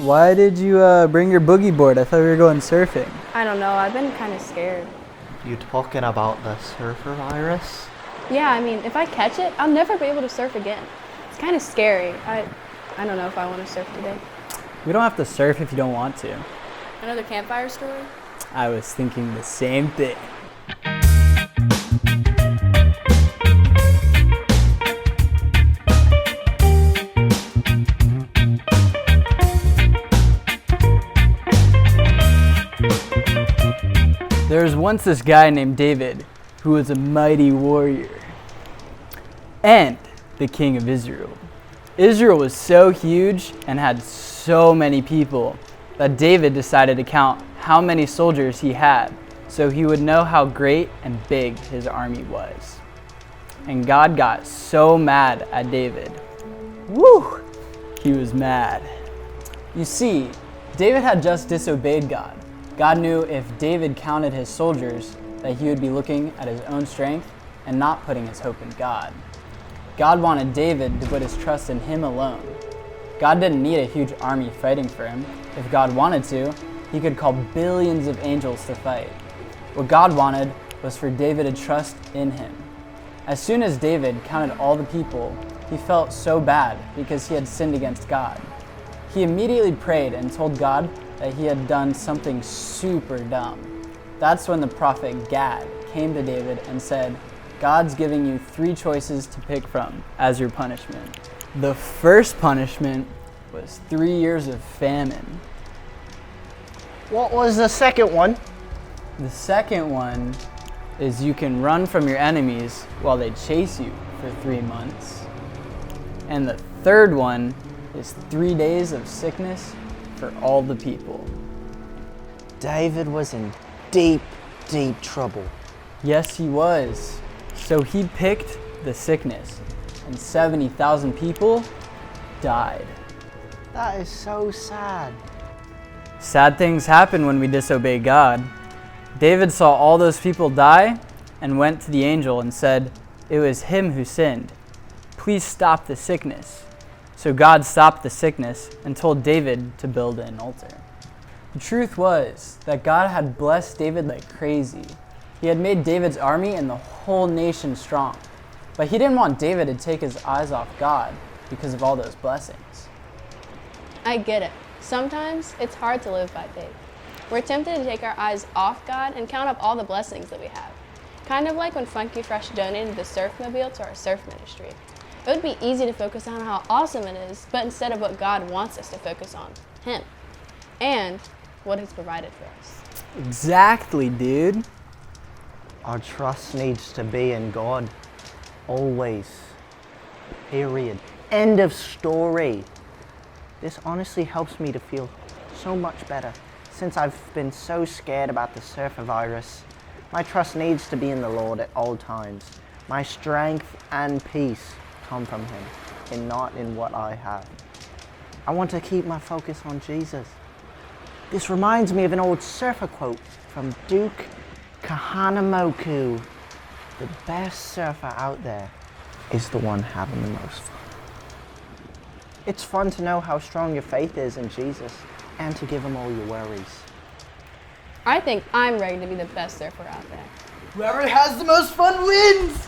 Why did you bring your boogie board? I thought we were going surfing. I don't know, I've been kind of scared. You talking about the surfer virus? Yeah, I mean, if I catch it, I'll never be able to surf again. It's kind of scary. I don't know if I want to surf today. We don't have to surf if you don't want to. Another campfire story? I was thinking the same thing. There was once this guy named David who was a mighty warrior and the king of Israel. Israel was so huge and had so many people that David decided to count how many soldiers he had so he would know how great and big his army was. And God got so mad at David. Woo! He was mad. You see, David had just disobeyed God. God knew if David counted his soldiers that he would be looking at his own strength and not putting his hope in God. God wanted David to put his trust in him alone. God didn't need a huge army fighting for him. If God wanted to, he could call billions of angels to fight. What God wanted was for David to trust in him. As soon as David counted all the people, he felt so bad because he had sinned against God. He immediately prayed and told God that he had done something super dumb. That's when the prophet Gad came to David and said, God's giving you 3 choices to pick from as your punishment. The first punishment was 3 years of famine. What was the second one? The second one is you can run from your enemies while they chase you for 3 months. And the third one is 3 days of sickness for all the people. David was in deep, deep trouble. Yes, he was. So he picked the sickness, and 70,000 people died. That is so sad. Sad things happen when we disobey God. David saw all those people die and went to the angel and said, "It was him who sinned. Please stop the sickness." So God stopped the sickness and told David to build an altar. The truth was that God had blessed David like crazy. He had made David's army and the whole nation strong. But he didn't want David to take his eyes off God because of all those blessings. I get it. Sometimes it's hard to live by faith. We're tempted to take our eyes off God and count up all the blessings that we have. Kind of like when Funky Fresh donated the Surfmobile to our surf ministry. It would be easy to focus on how awesome it is, but instead of what God wants us to focus on, Him, and what He's provided for us. Exactly, dude. Our trust needs to be in God. Always. Period. End of story. This honestly helps me to feel so much better. Since I've been so scared about the surfer virus, my trust needs to be in the Lord at all times. My strength and peace come from Him and not in what I have. I want to keep my focus on Jesus. This reminds me of an old surfer quote from Duke Kahanamoku. The best surfer out there is the one having the most fun. It's fun to know how strong your faith is in Jesus and to give Him all your worries. I think I'm ready to be the best surfer out there. Whoever has the most fun wins!